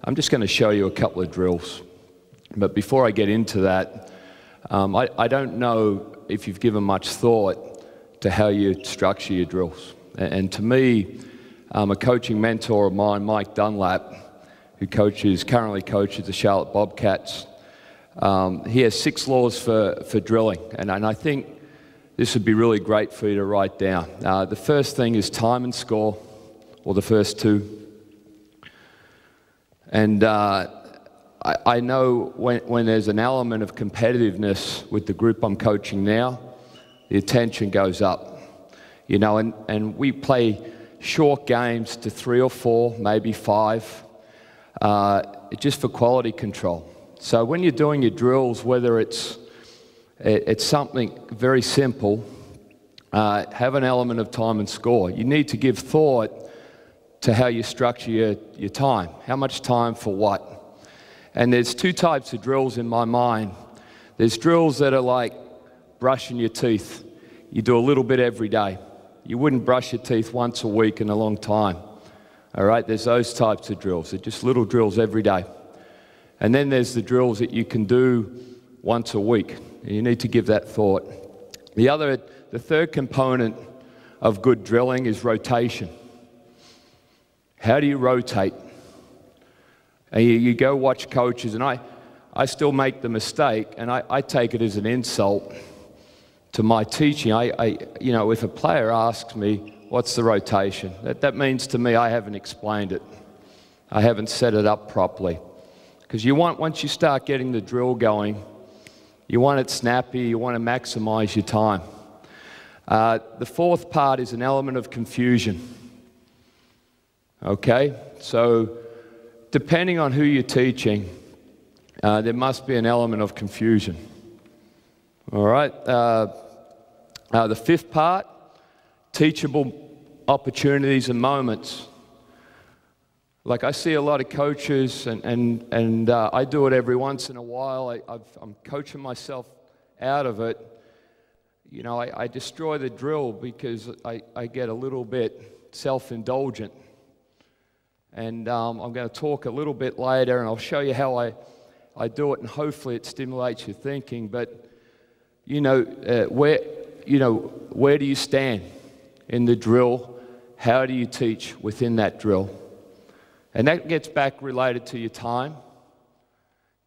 I'm just going to show you a couple of drills. But before I get into that, I don't know if you've given much thought to how you structure your drills. And to me, a coaching mentor of mine, Mike Dunlap, who currently coaches the Charlotte Bobcats, he has 6 laws for drilling, and I think this would be really great for you to write down. The first thing is time and score, or the first 2. And I know when there's an element of competitiveness with the group I'm coaching now, the attention goes up. You know, and we play short games to 3 or 4, maybe 5, just for quality control. So when you're doing your drills, whether it's something very simple, have an element of time and score. You need to give thought to how you structure your time. How much time for what? And there's 2 types of drills in my mind. There's drills that are like brushing your teeth. You do a little bit every day. You wouldn't brush your teeth once a week in a long time. All right, there's those types of drills. They're just little drills every day. And then there's the drills that you can do once a week. You need to give that thought. The third component of good drilling is rotation. How do you rotate? And you go watch coaches, and I still make the mistake, and I take it as an insult to my teaching. You know, if a player asks me, what's the rotation? That means to me I haven't explained it. I haven't set it up properly. Because once you start getting the drill going, you want it snappy, you want to maximize your time. The fourth part is an element of confusion. Okay, so depending on who you're teaching, there must be an element of confusion. All right, the fifth part, teachable opportunities and moments. Like I see a lot of coaches, and I do it every once in a while. I'm coaching myself out of it. You know, I destroy the drill because I get a little bit self-indulgent. And I'm going to talk a little bit later, and I'll show you how I do it, and hopefully it stimulates your thinking. But where do you stand in the drill? How do you teach within that drill? And that gets back related to your time.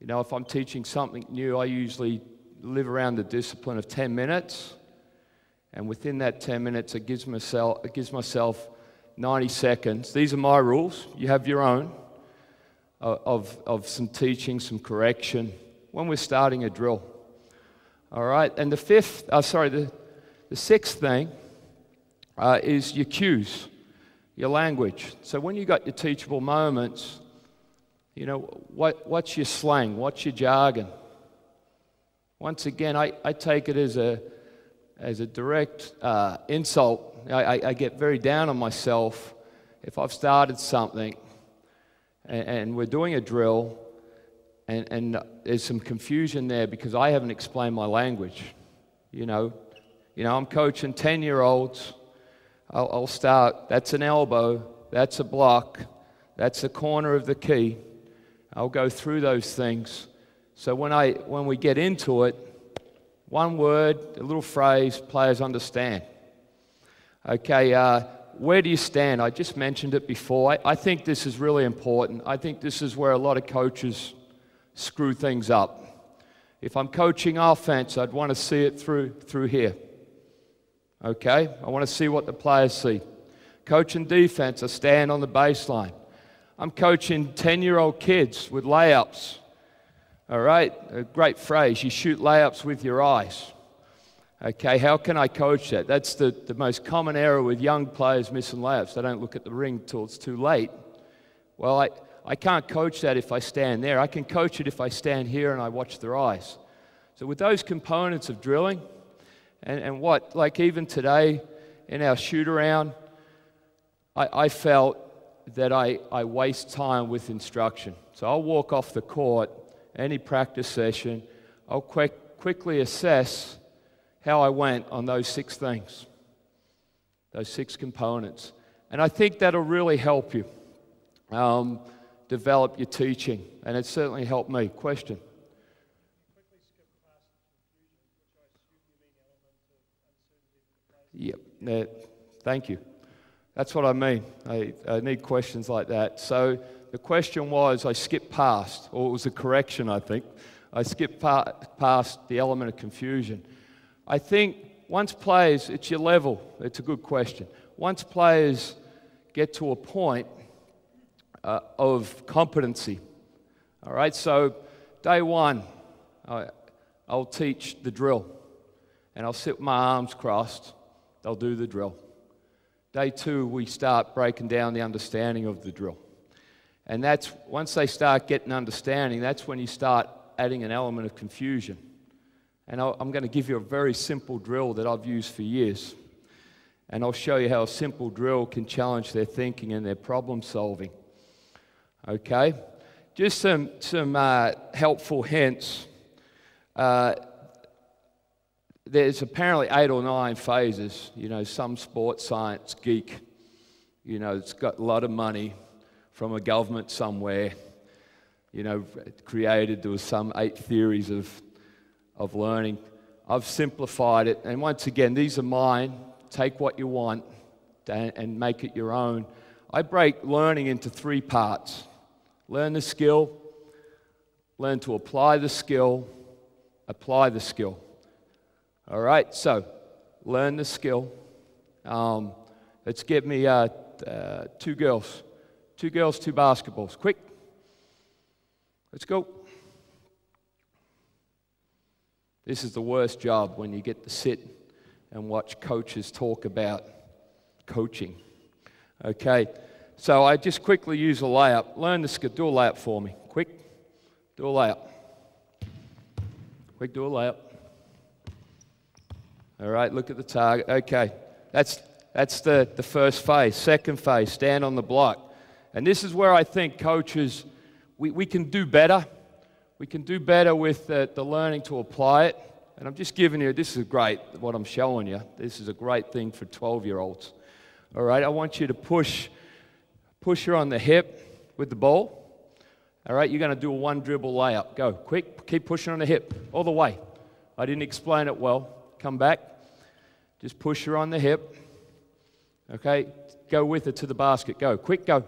You know, if I'm teaching something new, I usually live around the discipline of 10 minutes. And within that 10 minutes, it gives myself 90 seconds. These are my rules. You have your own of some teaching, some correction when we're starting a drill. All right, and the sixth thing is your cues, your language. So when you got your teachable moments, you know, what's your slang? What's your jargon? Once again, I take it as a direct insult. I get very down on myself if I've started something and we're doing a drill and there's some confusion there because I haven't explained my language. You know, I'm coaching 10-year-olds. I'll start, that's an elbow, that's a block, that's the corner of the key. I'll go through those things. So when we get into it, one word, a little phrase, players understand. Okay, where do you stand? I just mentioned it before. I think this is really important. I think this is where a lot of coaches screw things up. If I'm coaching offense, I'd want to see it through here. Okay, I want to see what the players see. Coaching defense, I stand on the baseline. I'm coaching 10-year-old kids with layups. All right, a great phrase, you shoot layups with your eyes. Okay, how can I coach that? That's the most common error with young players missing layups. They don't look at the ring till it's too late. Well, I can't coach that if I stand there. I can coach it if I stand here and I watch their eyes. So with those components of drilling, and like even today in our shoot-around, I felt that I waste time with instruction. So I'll walk off the court, any practice session, I'll quickly assess how I went on those 6 things, those 6 components. And I think that'll really help you develop your teaching, and it certainly helped me. Question? Yep, thank you. That's what I mean. I need questions like that. So the question was, I skipped past, or it was a correction, I think. I skipped past the element of confusion. I think once players, it's your level, it's a good question. Once players get to a point of competency, all right, so day one, I'll teach the drill, and I'll sit with my arms crossed, they'll do the drill. Day two, we start breaking down the understanding of the drill. And that's, once they start getting understanding, that's when you start adding an element of confusion. And I'm going to give you a very simple drill that I've used for years. And I'll show you how a simple drill can challenge their thinking and their problem solving. Okay? Just some helpful hints. There's apparently 8 or 9 phases. You know, some sports science geek, you know, it's got a lot of money from a government somewhere, you know, created, there was some 8 theories of learning. I've simplified it, and once again, these are mine. Take what you want and make it your own. I break learning into 3 parts. Learn the skill, learn to apply the skill, apply the skill. All right, so learn the skill. Let's get me 2 girls. 2 girls, 2 basketballs. Quick. Let's go. This is the worst job when you get to sit and watch coaches talk about coaching. Okay, so I just quickly use a layup. Learn the skill. Do a layup for me. Quick. Do a layup. Quick, do a layup. All right, look at the target. Okay, that's the first phase. Second phase, stand on the block. And this is where I think coaches, we can do better. We can do better with the learning to apply it. And I'm just giving you, this is great, what I'm showing you. This is a great thing for 12-year-olds. All right, I want you to push her on the hip with the ball. All right, you're going to do a 1 dribble layup. Go, quick, keep pushing on the hip, all the way. I didn't explain it well. Come back. Just push her on the hip. Okay, go with her to the basket. Go, quick, go.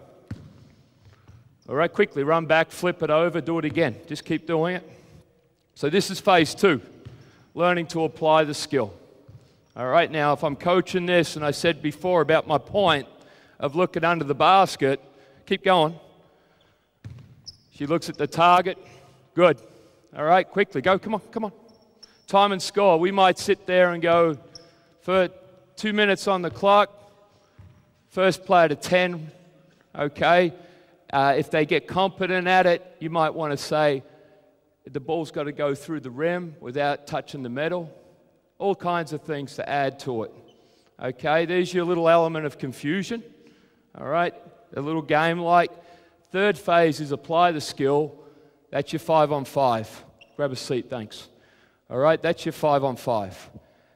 All right, quickly, run back, flip it over, do it again. Just keep doing it. So this is phase 2, learning to apply the skill. All right, now if I'm coaching this, and I said before about my point of looking under the basket, keep going. She looks at the target. Good. All right, quickly, go, come on, come on. Time and score. We might sit there and go for 2 minutes on the clock. First player to 10, okay. If they get competent at it, you might want to say the ball's got to go through the rim without touching the metal. All kinds of things to add to it. Okay, there's your little element of confusion. All right, a little game like. Third phase is apply the skill. That's your 5-on-5. Grab a seat, thanks. All right, that's your 5-on-5.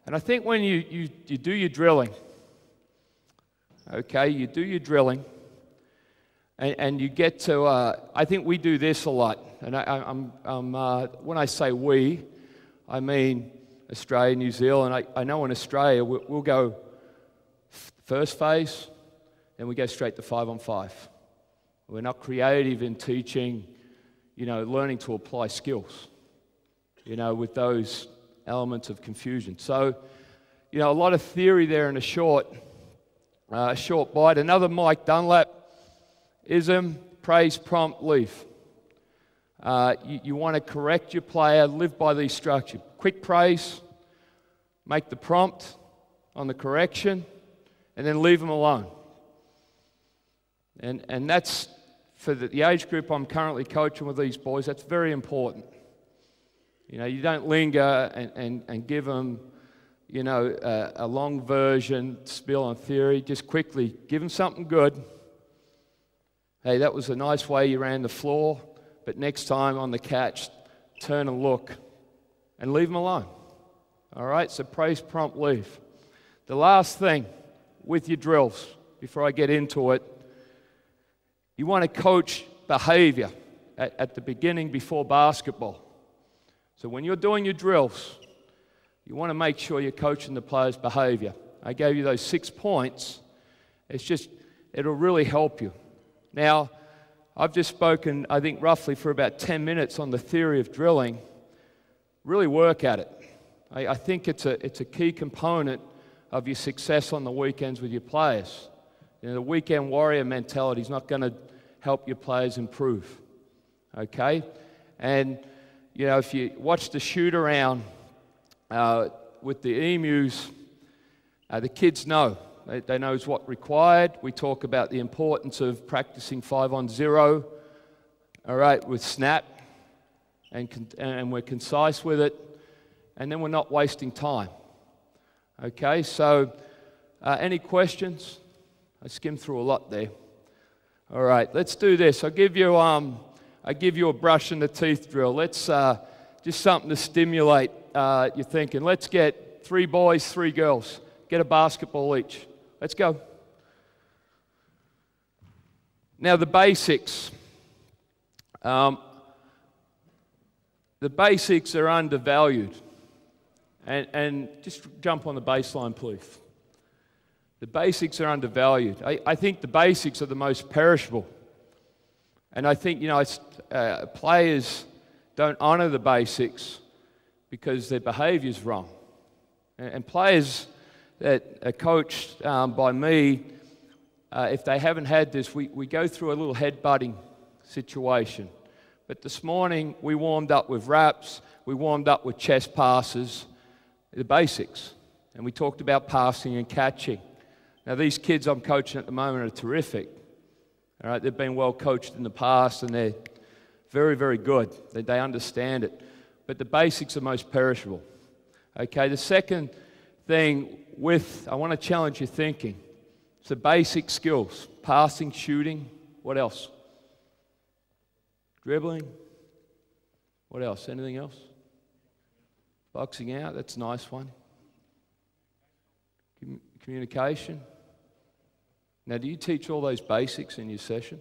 And I think when you do your drilling, okay, you do your drilling, and you get to, I think we do this a lot. And when I say we, I mean Australia, New Zealand. I know in Australia, we'll go first phase, then we go straight to 5-on-5. We're not creative in teaching, you know, learning to apply skills, you know, with those elements of confusion. So, you know, a lot of theory there in a short bite. Another Mike Dunlap-ism, praise, prompt, leave. You want to correct your player, live by these structures. Quick praise, make the prompt on the correction, and then leave them alone. And that's, for the age group I'm currently coaching with these boys, that's very important. You know, you don't linger and give them, you know, a long version, spiel on theory. Just quickly give them something good. Hey, that was a nice way you ran the floor, but next time on the catch, turn and look and leave them alone. All right, so praise, prompt, leave. The last thing with your drills, before I get into it, you want to coach behavior at the beginning before basketball. So when you're doing your drills, you want to make sure you're coaching the players' behavior. I gave you those 6 points. It'll really help you. Now, I've just spoken, I think, roughly for about 10 minutes on the theory of drilling. Really work at it. I think it's a key component of your success on the weekends with your players. You know, the weekend warrior mentality is not going to help your players improve. Okay? And, you know, if you watch the shoot around with the emus, the kids know. They know what's required. We talk about the importance of practicing 5-on-0, all right, with snap, and we're concise with it, and then we're not wasting time. Okay, so any questions? I skimmed through a lot there. All right, let's do this. I'll give you a brush in the teeth drill. Let's just something to stimulate your thinking. Let's get 3 boys, 3 girls. Get a basketball each. Let's go. Now the basics. The basics are undervalued. And just jump on the baseline, please. The basics are undervalued. I think the basics are the most perishable. And I think, you know, players don't honor the basics because their behavior is wrong. And players that are coached by me, if they haven't had this, we go through a little head-butting situation. But this morning, we warmed up with raps, we warmed up with chest passes, the basics. And we talked about passing and catching. Now, these kids I'm coaching at the moment are terrific. All right, they've been well coached in the past, and they're very, very good. They understand it. But the basics are most perishable. Okay, the second thing I want to challenge your thinking. It's the basic skills. Passing, shooting, what else? Dribbling. What else? Anything else? Boxing out, that's a nice one. Communication. Now, do you teach all those basics in your session?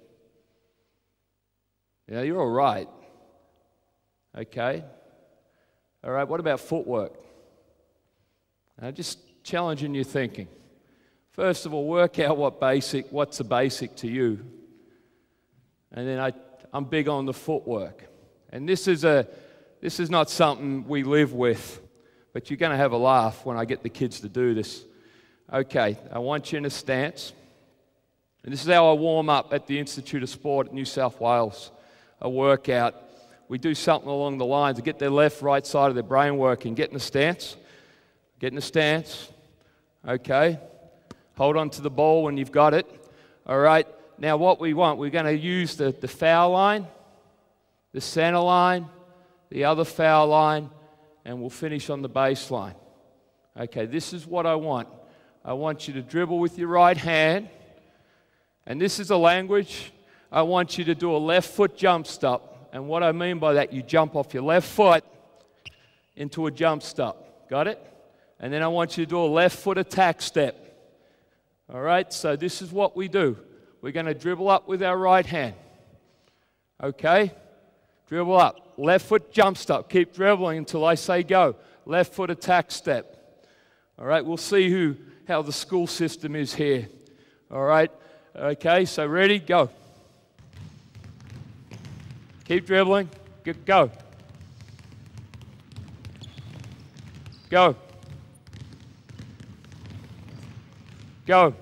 Yeah, you're all right. Okay. All right, what about footwork? Just challenging your thinking. First of all, work out what's the basic to you. And then I'm big on the footwork. And this is not something we live with, but you're going to have a laugh when I get the kids to do this. Okay, I want you in a stance. And this is how I warm up at the Institute of Sport at New South Wales, a workout. We do something along the lines of get their left, right side of their brain working. Get in a stance. Get in a stance. Okay. Hold on to the ball when you've got it. All right. Now what we want, we're going to use the foul line, the center line, the other foul line, and we'll finish on the baseline. Okay, this is what I want. I want you to dribble with your right hand. And this is a language. I want you to do a left foot jump stop. And what I mean by that, you jump off your left foot into a jump stop. Got it? And then I want you to do a left foot attack step. All right? So this is what we do. We're going to dribble up with our right hand. Okay? Dribble up. Left foot jump stop. Keep dribbling until I say go. Left foot attack step. All right? We'll see how the school system is here. All right? Okay, so ready? Go. Keep dribbling. Go. Go. Go.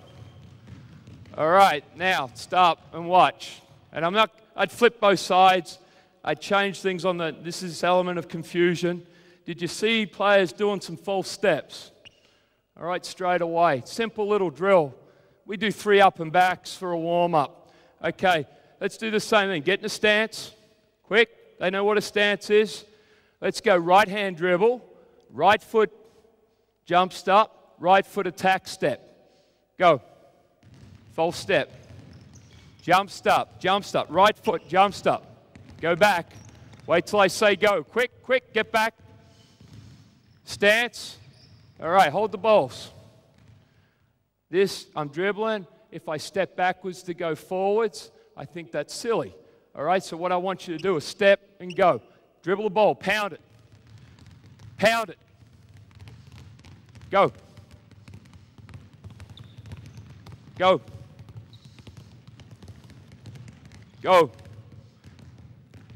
All right, now stop and watch. And I'd flip both sides. I'd change things this is element of confusion. Did you see players doing some false steps? All right, straight away. Simple little drill. We do 3 up and backs for a warm-up. Okay, let's do the same thing. Get in a stance. Quick. They know what a stance is. Let's go right hand dribble, right foot jump stop, right foot attack step. Go. False step. Jump stop, right foot jump stop. Go back. Wait till I say go. Quick, get back. Stance. All right, hold the balls. I'm dribbling. If I step backwards to go forwards, I think that's silly. All right, so what I want you to do is step and go. Dribble the ball, pound it. Pound it. Go. Go. Go.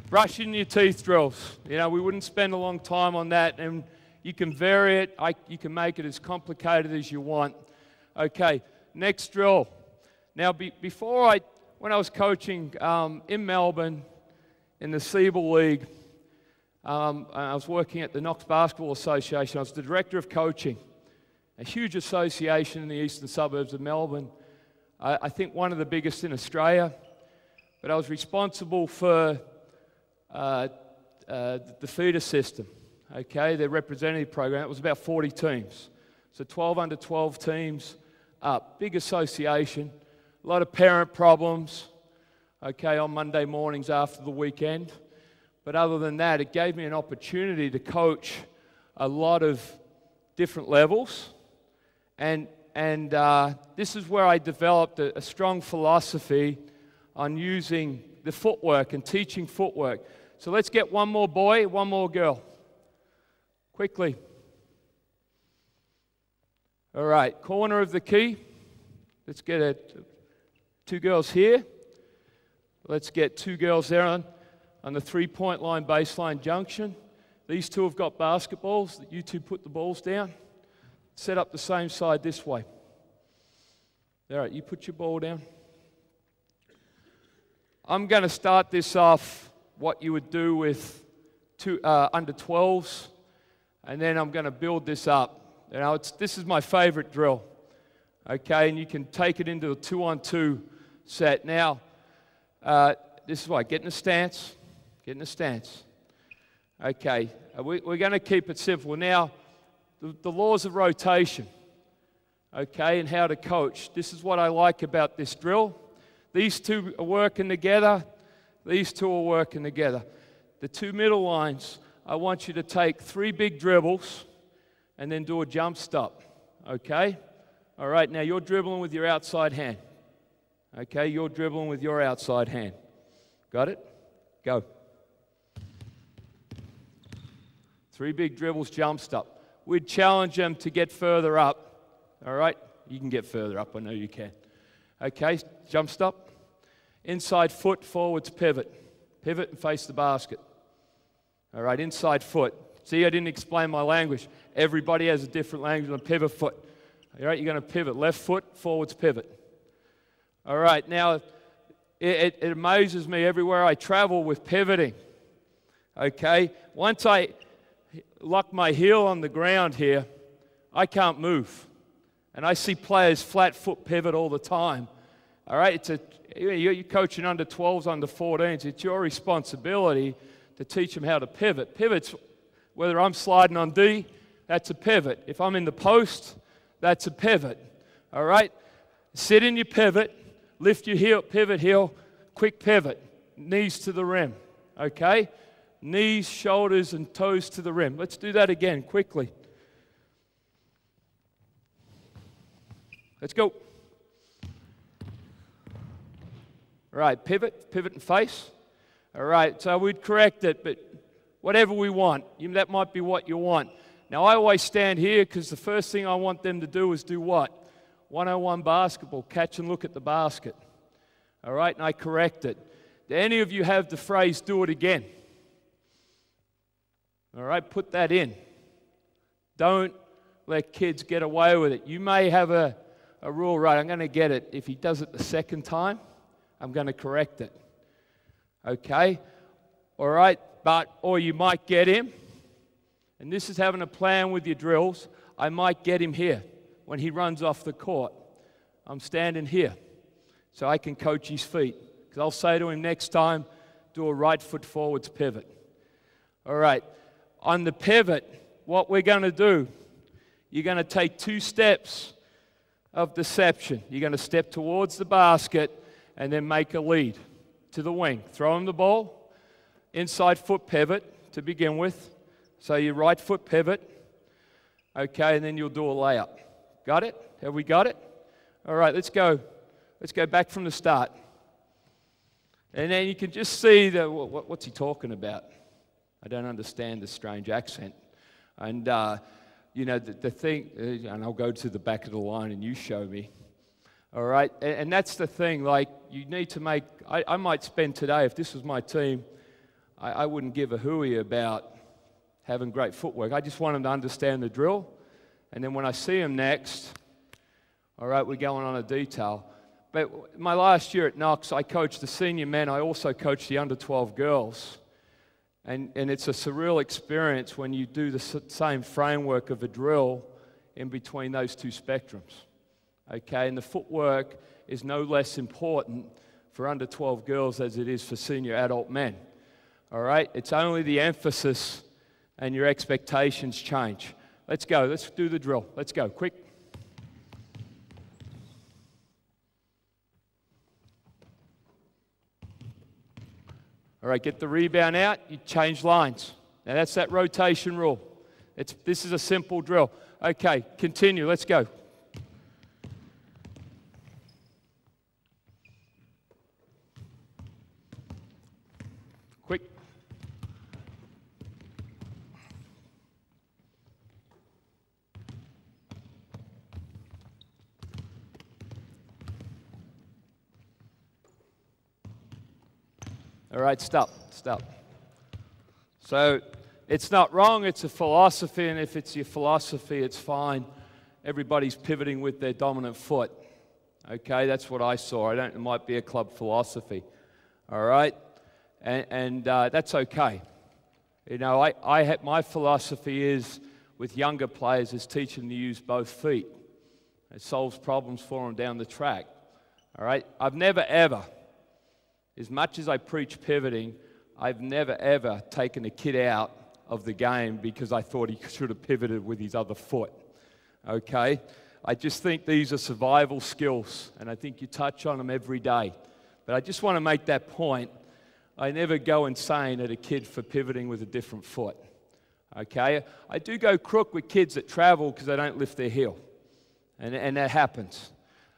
Brushing your teeth drills. You know, we wouldn't spend a long time on that, and you can vary it. You can make it as complicated as you want. Okay, next drill. Now, when I was coaching in Melbourne in the FIBA League, I was working at the Knox Basketball Association. I was the director of coaching, a huge association in the eastern suburbs of Melbourne. I think one of the biggest in Australia. But I was responsible for the FIBA system, okay, their representative program. It was about 40 teams. So 12 under 12 teams, big association, a lot of parent problems, okay, on Monday mornings after the weekend. But other than that, it gave me an opportunity to coach a lot of different levels. And this is where I developed a strong philosophy on using the footwork and teaching footwork. So let's get one more boy, one more girl. Quickly. All right, corner of the key. Let's get two girls here. Let's get two girls there on the three-point line baseline junction. These two have got basketballs. You two put the balls down. Set up the same side this way. All right, you put your ball down. I'm going to start this off what you would do with under 12s, and then I'm going to build this up. You know, this is my favorite drill, okay, and you can take it into a 2-on-2 set. Now, this is what, get in a stance, Okay, we're going to keep it simple. Now, the laws of rotation, okay, and how to coach. This is what I like about this drill. These two are working together. These two are working together. The two middle lines, I want you to take 3 big dribbles and then do a jump stop, okay? All right, now you're dribbling with your outside hand. Okay, you're dribbling with your outside hand. Got it? Go. 3 big dribbles, jump stop. We'd challenge them to get further up. All right? You can get further up, I know you can. Okay, jump stop. Inside foot, forwards, pivot. Pivot and face the basket. All right, inside foot. See, I didn't explain my language. Everybody has a different language on pivot foot. All right, you're going to pivot. Left foot, forwards, pivot. All right, now, it amazes me everywhere I travel with pivoting. Okay, once I lock my heel on the ground here, I can't move. And I see players flat foot pivot all the time. All right, you're coaching under 12s, under 14s. It's your responsibility to teach them how to pivot. Pivots, whether I'm sliding on D, that's a pivot. If I'm in the post, that's a pivot. All right, sit in your pivot, lift your heel, pivot heel, quick pivot, knees to the rim. Okay, knees, shoulders, and toes to the rim. Let's do that again quickly. Let's go. All right, pivot and face. All right, so we'd correct it, but whatever we want, that might be what you want. Now, I always stand here because the first thing I want them to do is do what? 101 basketball, catch and look at the basket. All right, and I correct it. Do any of you have the phrase, do it again? All right, put that in. Don't let kids get away with it. You may have a rule, right, I'm going to get it. If he does it the second time, I'm going to correct it. Okay? All right? Or you might get him, and this is having a plan with your drills, I might get him here when he runs off the court. I'm standing here so I can coach his feet. Because I'll say to him next time, do a right foot forwards pivot. All right. On the pivot, what we're going to do, you're going to take 2 steps of deception. You're going to step towards the basket and then make a lead to the wing. Throw him the ball, inside foot pivot to begin with. So your right foot pivot, okay, and then you'll do a layup. Got it? Have we got it? All right, let's go. Let's go back from the start. And then you can just see that, what's he talking about? I don't understand the strange accent. And, you know, the thing, and I'll go to the back of the line and you show me. All right? And that's the thing, like, you need to make, I might spend today, if this was my team, I wouldn't give a hooey about having great footwork. I just want them to understand the drill. And then when I see them next, all right, we're going on a detail. But my last year at Knox, I coached the senior men. I also coached the under-12 girls. And it's a surreal experience when you do the same framework of a drill in between those two spectrums. Okay, and the footwork is no less important for under-12 girls as it is for senior adult men. All right, it's only the emphasis and your expectations change. Let's go, let's do the drill. Let's go, quick. All right, get the rebound out, you change lines. Now that's that rotation rule. This is a simple drill. Okay, continue, let's go. Quick. All right, stop. So it's not wrong, it's a philosophy, and if it's your philosophy, it's fine. Everybody's pivoting with their dominant foot. Okay, that's what I saw. It might be a club philosophy. All right, and that's okay. You know, my philosophy is with younger players is teaching them to use both feet. It solves problems for them down the track. All right, I've never ever, as much as I preach pivoting, I've never ever taken a kid out of the game because I thought he should have pivoted with his other foot. Okay? I just think these are survival skills, and I think you touch on them every day. But I just want to make that point. I never go insane at a kid for pivoting with a different foot. Okay? I do go crook with kids that travel because they don't lift their heel. And that happens.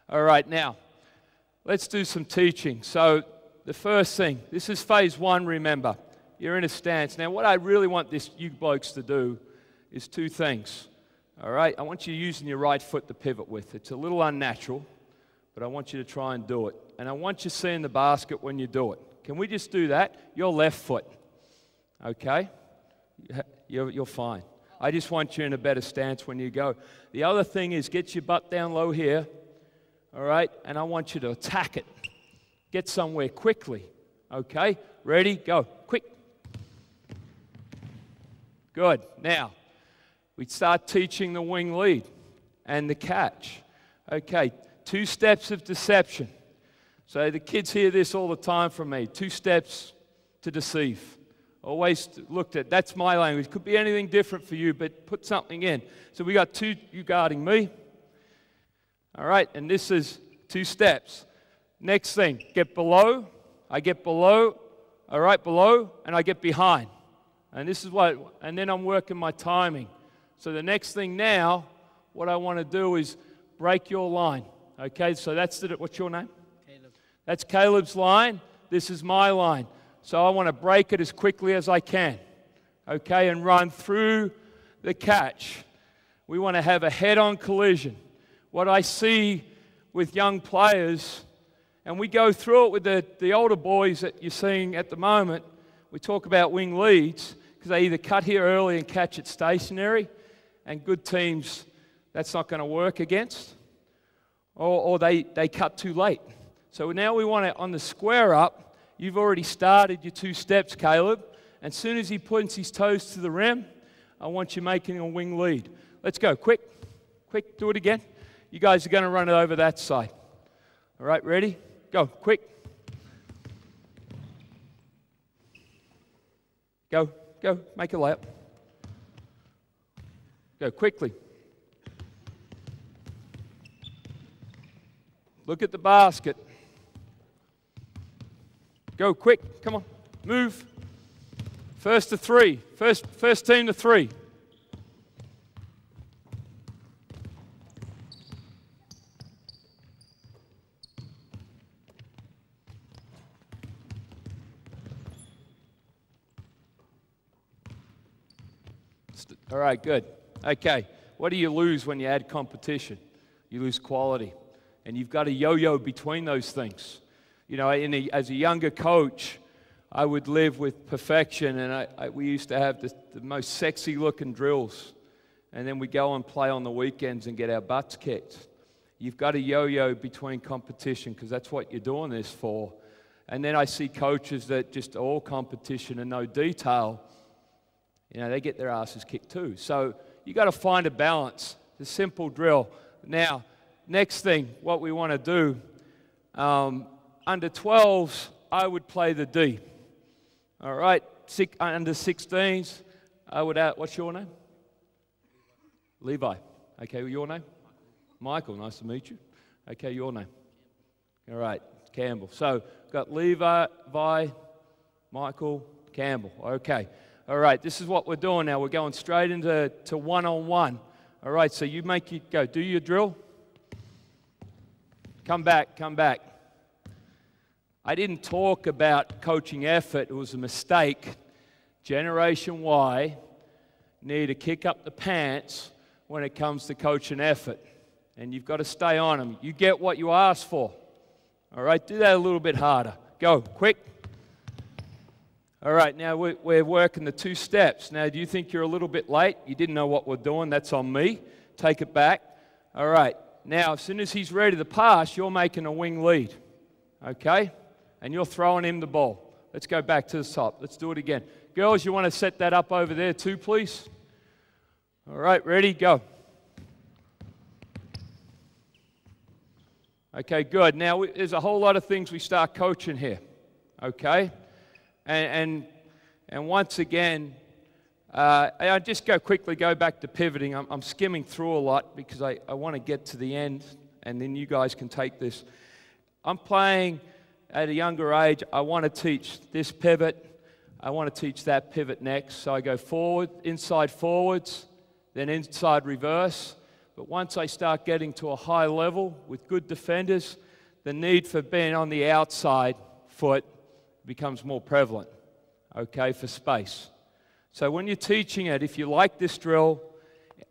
All right, now, let's do some teaching. So, the first thing, this is phase one, remember. You're in a stance. Now, what I really want you blokes to do is two things. All right? I want you using your right foot to pivot with. It's a little unnatural, but I want you to try and do it. And I want you seeing the basket when you do it. Can we just do that? Your left foot. Okay? You're fine. I just want you in a better stance when you go. The other thing is get your butt down low here. All right? And I want you to attack it. Get somewhere quickly, okay? Ready? Go. Quick. Good. Now, we start teaching the wing lead and the catch. Okay, 2 steps of deception. So the kids hear this all the time from me. 2 steps to deceive. Always looked at, that's my language. Could be anything different for you, but put something in. So we got 2, you guarding me. All right, and this is 2 steps. Next thing, get below, I get below, all right, below, and I get behind. And this is and then I'm working my timing. So the next thing now, what I want to do is break your line. Okay, so that's what's your name? Caleb. That's Caleb's line. This is my line. So I want to break it as quickly as I can. Okay, and run through the catch. We want to have a head-on collision. What I see with young players, and we go through it with the older boys that you're seeing at the moment. We talk about wing leads because they either cut here early and catch it stationary, and good teams, that's not going to work against, or they cut too late. So now we want to, on the square up, you've already started your 2 steps, Caleb, and as soon as he points his toes to the rim, I want you making a wing lead. Let's go, quick, do it again. You guys are going to run it over that side. All right, ready? Go, quick. Go, make a layup. Go, quickly. Look at the basket. Go, quick, come on, move. First to 3, first team to 3. All right, good. Okay, what do you lose when you add competition? You lose quality. And you've got to yo-yo between those things. You know, as a younger coach, I would live with perfection, and we used to have the most sexy-looking drills. And then we'd go and play on the weekends and get our butts kicked. You've got to yo-yo between competition because that's what you're doing this for. And then I see coaches that just all competition and no detail. You know, they get their asses kicked too. So you got to find a balance. It's a simple drill. Now, next thing, what we want to do, under 12s, I would play the D. All right, under 16s, I would what's your name? Levi. Okay, well, your name? Michael, nice to meet you. Okay, your name? All right, Campbell. So, got Levi, Michael, Campbell. Okay. All right, this is what we're doing now. We're going straight into one-on-one. All right, so you go. Do your drill. Come back. I didn't talk about coaching effort. It was a mistake. Generation Y need to kick up the pants when it comes to coaching effort. And you've got to stay on them. You get what you ask for. All right, do that a little bit harder. Go, quick. All right, now we're working the 2 steps. Now, do you think you're a little bit late? You didn't know what we're doing. That's on me. Take it back. All right, now, as soon as he's ready to pass, you're making a wing lead. Okay? And you're throwing him the ball. Let's go back to the top. Let's do it again. Girls, you want to set that up over there too, please? All right, ready? Go. Okay, good. Now, there's a whole lot of things we start coaching here, okay? And once again, I just go back to pivoting. I'm skimming through a lot because I want to get to the end, and then you guys can take this. I'm playing at a younger age. I want to teach this pivot. I want to teach that pivot next. So I go forward, inside forwards, then inside reverse. But once I start getting to a high level with good defenders, the need for being on the outside foot becomes more prevalent, okay, for space. So when you're teaching it, if you like this drill,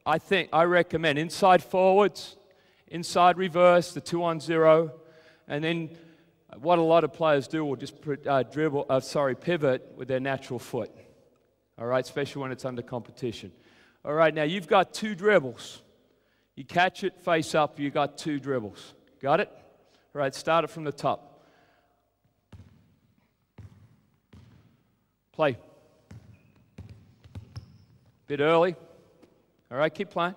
I recommend inside forwards, inside reverse, the 2-on-0, and then what a lot of players do will just pivot with their natural foot, all right, especially when it's under competition. All right, now you've got 2 dribbles. You catch it, face up, you got 2 dribbles. Got it? All right, start it from the top. Play. Bit early. All right, keep playing.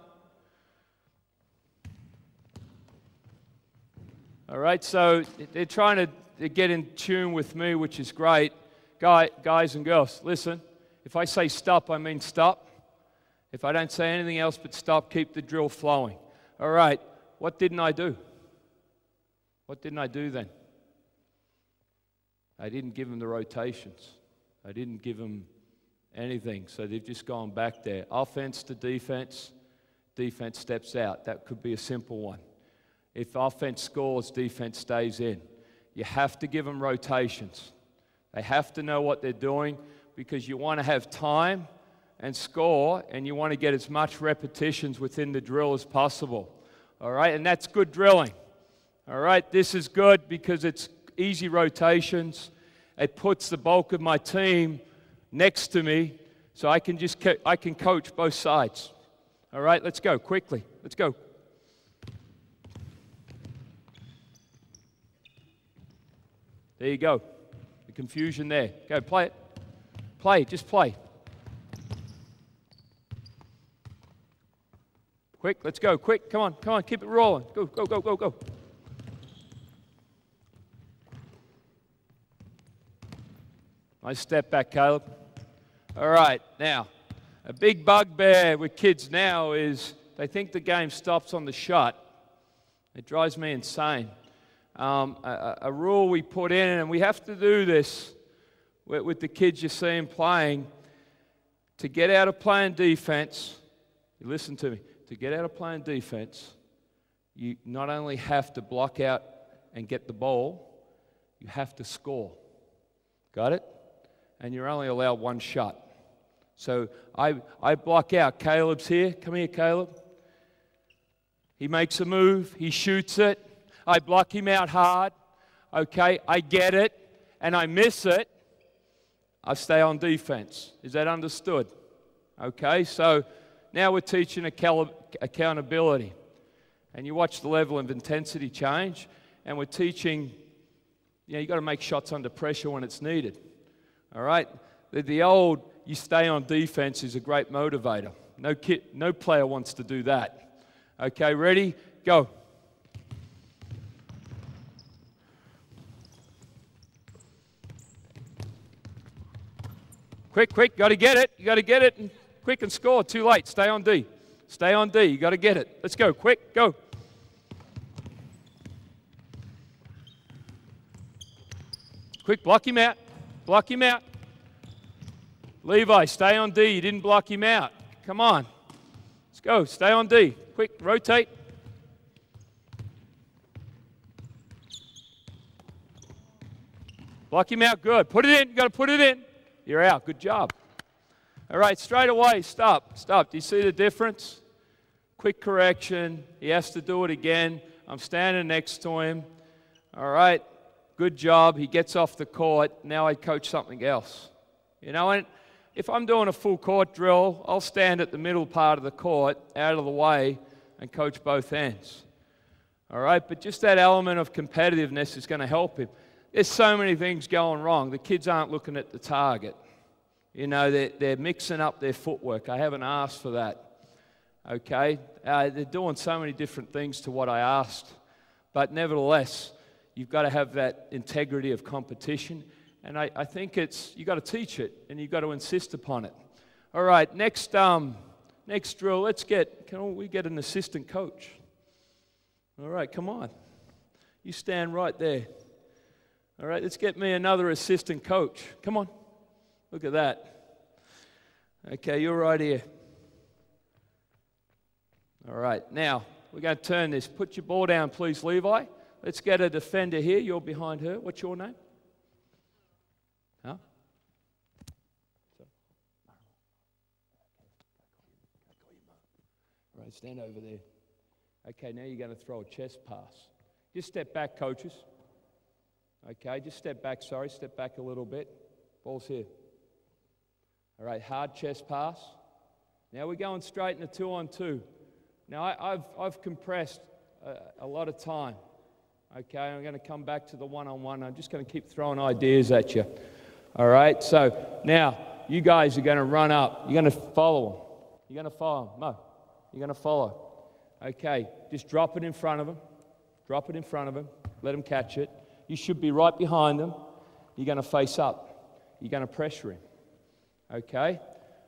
All right, so they're trying to get in tune with me, which is great. Guys and girls, listen. If I say stop, I mean stop. If I don't say anything else but stop, keep the drill flowing. All right, what didn't I do? What didn't I do then? I didn't give them the rotations. I didn't give them anything, so they've just gone back there. Offense to defense, defense steps out. That could be a simple one. If offense scores, defense stays in. You have to give them rotations. They have to know what they're doing because you want to have time and score, and you want to get as much repetitions within the drill as possible. All right, and that's good drilling. All right, this is good because it's easy rotations. It puts the bulk of my team next to me, so I can coach both sides. All right, let's go quickly. Let's go. There you go. The confusion there. Go, play it. Play, just play. Quick, let's go, quick, come on, keep it rolling. Go. Nice step back, Caleb. All right, now, a big bugbear with kids now is they think the game stops on the shot. It drives me insane. A rule we put in, and we have to do this with the kids you see them playing, to get out of playing defense, you listen to me, to get out of playing defense, you not only have to block out and get the ball, you have to score. Got it? And you're only allowed 1 shot. So I block out. Caleb's here. Come here, Caleb. He makes a move. He shoots it. I block him out hard. Okay, I get it, and I miss it. I stay on defense. Is that understood? Okay, so now we're teaching accountability. And you watch the level of intensity change, and we're teaching, you've got to make shots under pressure when it's needed. All right? The old, you stay on defense is a great motivator. No player wants to do that. Okay, ready? Go. Quick, got to get it. You got to get it and quick and score. Too late. Stay on D. Stay on D. You got to get it. Let's go. Quick, go. Quick, block him out. Block him out. Levi, stay on D. You didn't block him out. Come on. Let's go. Stay on D. Quick, rotate. Block him out. Good. Put it in. You got to put it in. You're out. Good job. All right, straight away, stop. Do you see the difference? Quick correction. He has to do it again. I'm standing next to him. All right, good job. He gets off the court. Now I coach something else. And if I'm doing a full court drill, I'll stand at the middle part of the court, out of the way, and coach both ends. All right, but just that element of competitiveness is going to help him. There's so many things going wrong. The kids aren't looking at the target. They're mixing up their footwork. I haven't asked for that. Okay? They're doing so many different things to what I asked. But nevertheless, you've got to have that integrity of competition. And I think you've got to teach it, and you've got to insist upon it. All right, next drill, can we get an assistant coach? All right, come on. You stand right there. All right, let's get me another assistant coach. Come on. Look at that. Okay, you're right here. All right, now we're going to turn this. Put your ball down, please, Levi. Let's get a defender here. You're behind her. What's your name? Huh? All right, stand over there. Okay, now you're going to throw a chest pass. Just step back, coaches. Okay, just step back, step back a little bit. Ball's here. All right, hard chest pass. Now we're going straight in a 2-on-2. Now I've compressed a lot of time. Okay, I'm going to come back to the 1-on-1. I'm just going to keep throwing ideas at you. All right, so now you guys are going to run up. You're going to follow them. You're going to follow them. Mo, you're going to follow. Okay, just drop it in front of them. Drop it in front of them. Let them catch it. You should be right behind them. You're going to face up. You're going to pressure him. Okay?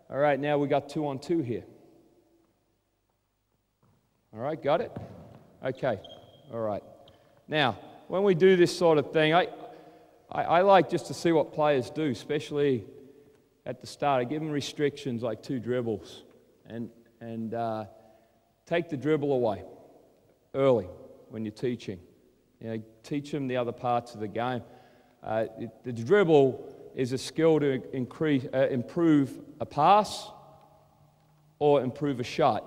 All right, now we got 2-on-2 here. All right, got it? Okay, all right. Now, when we do this sort of thing, I like just to see what players do, especially at the start. I give them restrictions like 2 dribbles and take the dribble away early when you're teaching. Teach them the other parts of the game. The dribble is a skill to improve a pass or improve a shot.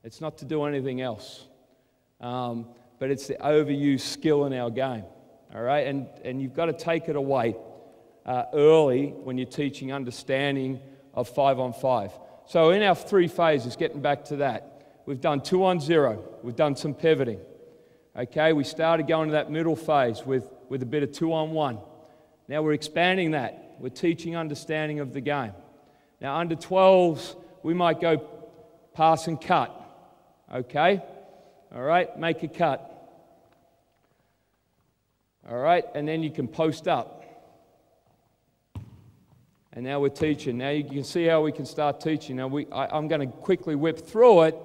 It's not to do anything else. But it's the overused skill in our game. All right? And you've got to take it away early when you're teaching understanding of 5-on-5. So in our 3 phases, getting back to that, we've done 2-on-0. We've done some pivoting. Okay, we started going to that middle phase with a bit of 2-on-1. Now we're expanding that. We're teaching understanding of the game. Now under 12s, we might go pass and cut. Okay? All right, make a cut. All right, and then you can post up. And now we're teaching. Now you can see how we can start teaching. Now I'm going to quickly whip through it.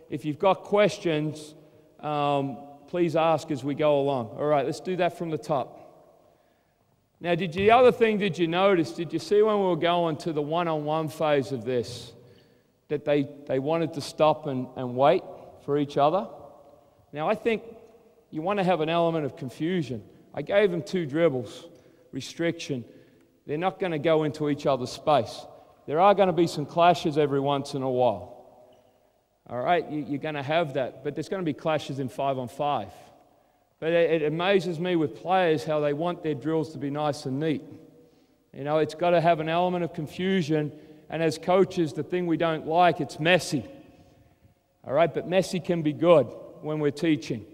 If you've got questions, please ask as we go along. All right, let's do that from the top. Now, did you notice, did you see when we were going to the 1-on-1 phase of this, that they wanted to stop and wait for each other? Now, I think you want to have an element of confusion. I gave them 2 dribbles, restriction. They're not going to go into each other's space. There are going to be some clashes every once in a while. All right, you're going to have that, but there's going to be clashes in 5-on-5. But it amazes me with players how they want their drills to be nice and neat. You know, it's got to have an element of confusion, and as coaches, the thing we don't like, it's messy. All right, but messy can be good when we're teaching.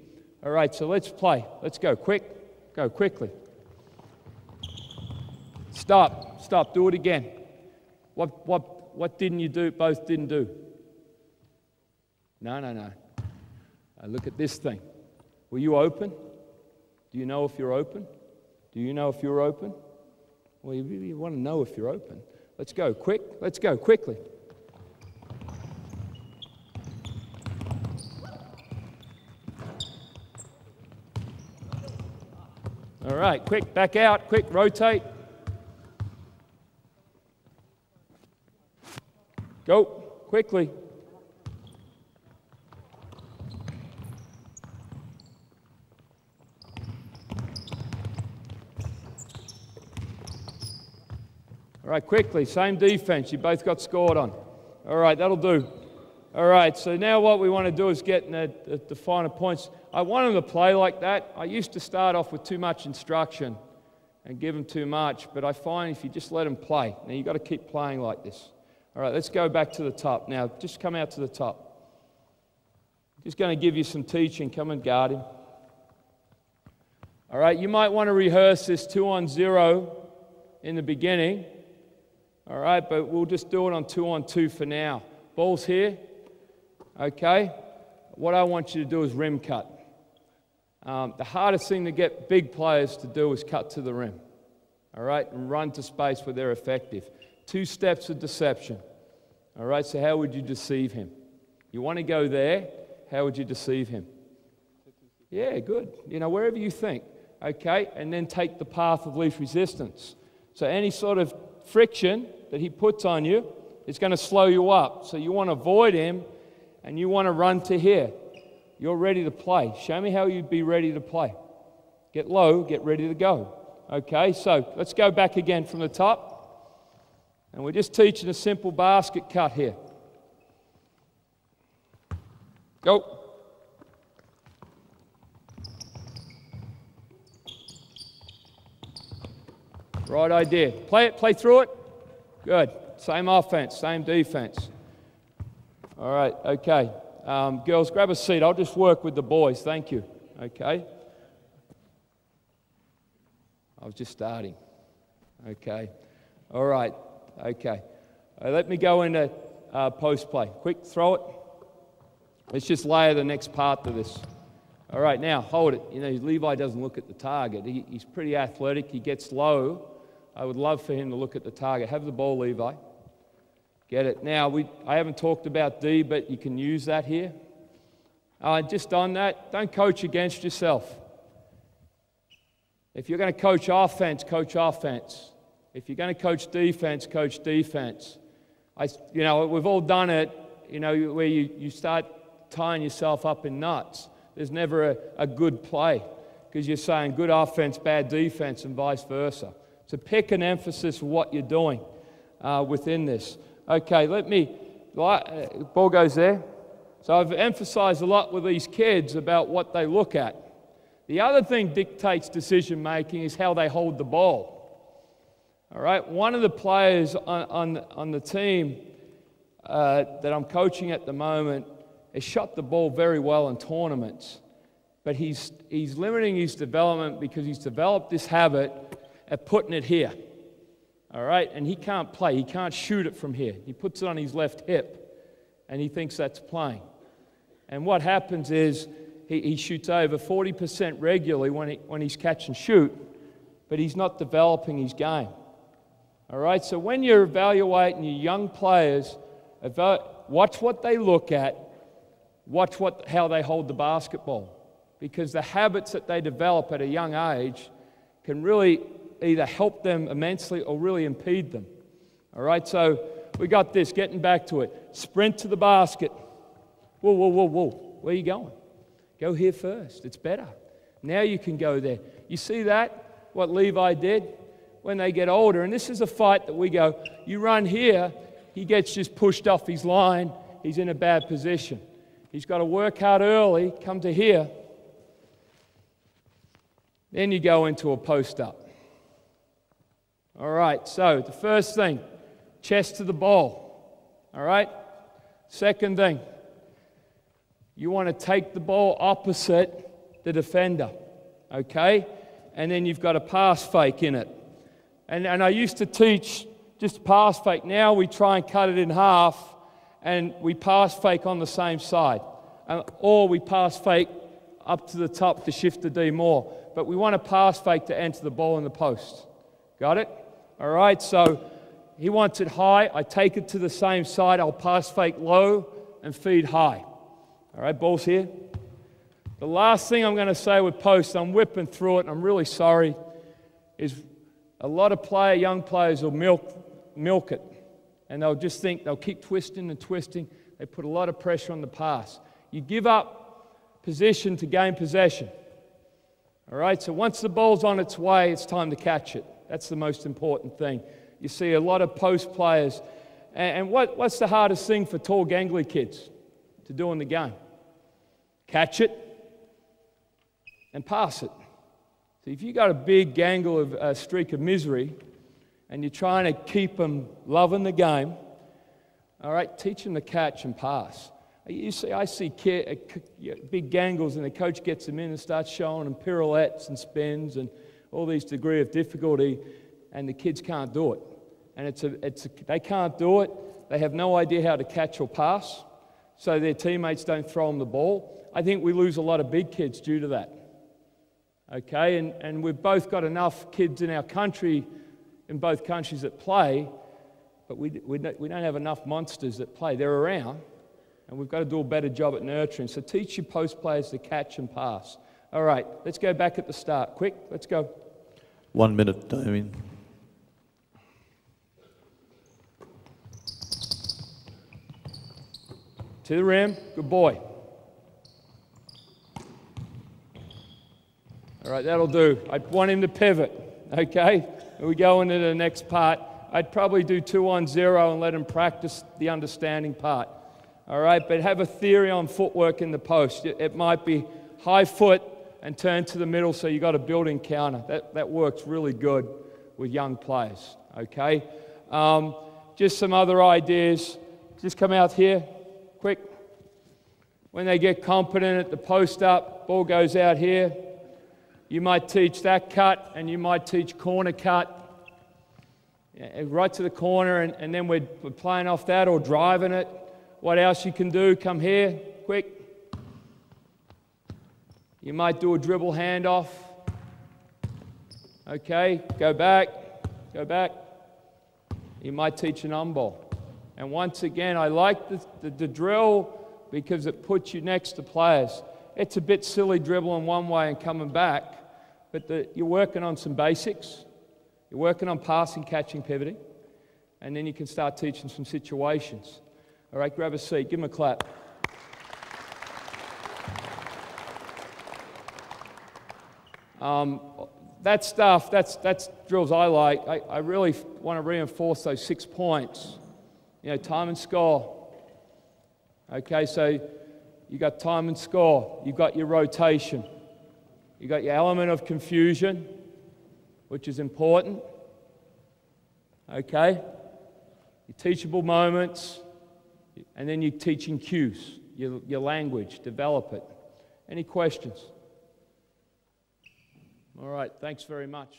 All right, so let's play. Let's go quick. Go quickly. Stop. Stop. Do it again. What didn't you do? Both didn't do. No. Look at this thing. Were you open? Do you know if you're open? Do you know if you're open? Well, you really want to know if you're open. Let's go quick. Let's go quickly. All right, quick, back out, quick, rotate. Go, quickly. All right, quickly, same defense. You both got scored on. All right, that'll do. All right, so now what we want to do is get in the finer points. I want them to play like that. I used to start off with too much instruction and give them too much, but I find if you just let them play, now you've got to keep playing like this. All right, let's go back to the top. Now, just come out to the top. Just going to give you some teaching. Come and guard him. All right, you might want to rehearse this 2-on-0 in the beginning. All right, but we'll just do it on 2-on-2 for now. Ball's here. Okay, what I want you to do is rim cut. The hardest thing to get big players to do is cut to the rim. All right, and run to space where they're effective. 2 steps of deception. All right, so how would you deceive him? You want to go there, how would you deceive him? Yeah, good. You know, wherever you think. Okay, and then take the path of least resistance. So any sort of friction that he puts on you is going to slow you up. So you want to avoid him, and you want to run to here. You're ready to play. Show me how you'd be ready to play. Get low, get ready to go. Okay, so let's go back again from the top. And we're just teaching a simple basket cut here. Go. Right idea. Play it, play through it. Good. Same offense, same defense. All right, okay. Girls, grab a seat. I'll just work with the boys. Thank you. Okay. I was just starting. Okay. All right. Okay. Let me go into post play. Quick, throw it. Let's just layer the next part to this. All right, now hold it. You know, Levi doesn't look at the target. He's pretty athletic. He gets low. I would love for him to look at the target. Have the ball, Levi. Get it. Now, I haven't talked about D, but you can use that here. Just on that, don't coach against yourself. If you're going to coach offense, coach offense. If you're going to coach defense, coach defense. You know, we've all done it, you know, where you start tying yourself up in knots. There's never a good play because you're saying good offense, bad defense, and vice versa. So pick an emphasis of what you're doing within this. Okay, ball goes there. So I've emphasized a lot with these kids about what they look at. The other thing dictates decision making is how they hold the ball. All right, one of the players on the team that I'm coaching at the moment has shot the ball very well in tournaments, but he's limiting his development because he's developed this habit of putting it here. All right, and he can't play. He can't shoot it from here. He puts it on his left hip, and he thinks that's playing. And what happens is he shoots over 40% regularly when he's catch and shoot, but he's not developing his game. All right, so when you're evaluating your young players, watch what they look at, watch how they hold the basketball, because the habits that they develop at a young age can really either help them immensely or really impede them. All right, so we got this, getting back to it. Sprint to the basket. Whoa, whoa, whoa, whoa. Where are you going? Go here first. It's better. Now you can go there. You see that? What Levi did? when they get older, and this is a fight that we go, you run here, he gets just pushed off his line, he's in a bad position. He's got to work hard early, come to here, then you go into a post-up. All right, so the first thing, chest to the ball. All right? Second thing, you want to take the ball opposite the defender. Okay? And then you've got a pass fake in it. And I used to teach just pass fake. Now we try and cut it in half and we pass fake on the same side. Or we pass fake up to the top to shift the D more. But we want to pass fake to enter the ball in the post. Got it? All right, so he wants it high. I take it to the same side. I'll pass fake low and feed high. All right, ball's here. The last thing I'm going to say with post, I'm whipping through it, and I'm really sorry, is a lot of young players will milk it. And they'll just think, they'll keep twisting and twisting. They put a lot of pressure on the pass. You give up position to gain possession. All right, so once the ball's on its way, it's time to catch it. That's the most important thing. You see a lot of post players. And what's the hardest thing for tall, gangly kids to do in the game? Catch it and pass it. So if you've got a big gangle of a streak of misery and you're trying to keep them loving the game, all right, teach them to catch and pass. I see big gangles and the coach gets them in and starts showing them pirouettes and spins and all these degree of difficulty, and the kids can't do it. And they can't do it. They have no idea how to catch or pass, so their teammates don't throw them the ball. I think we lose a lot of big kids due to that. Okay, and we've both got enough kids in our country, in both countries that play, but we don't have enough monsters that play. They're around, and we've got to do a better job at nurturing. So teach your post players to catch and pass. All right, let's go back at the start. Quick, let's go. 1 minute, Damian. To the rim, good boy. All right, that'll do. I want him to pivot, okay? And we go into the next part. I'd probably do 2-on-0 and let him practice the understanding part. All right, but have a theory on footwork in the post. It might be high foot and turn to the middle, so you got a built-in counter. That works really good with young players, okay? Just some other ideas. Just come out here, quick. When they get competent at the post-up, ball goes out here. You might teach that cut, and you might teach corner cut. Right to the corner, and then we're playing off that or driving it. What else you can do? Come here, quick. You might do a dribble handoff. Okay, go back, go back. You might teach an on-ball. And once again, I like the drill because it puts you next to players. It's a bit silly dribbling one way and coming back, but you're working on some basics. You're working on passing, catching, pivoting, and then you can start teaching some situations. All right, grab a seat. Give them a clap. That stuff, that's drills I like. I really want to reinforce those 6 points. You know, time and score. Okay, so you got time and score. You've got your rotation. You got your element of confusion, which is important. Okay, your teachable moments, and then you're teaching cues, your language, develop it. Any questions? All right, thanks very much.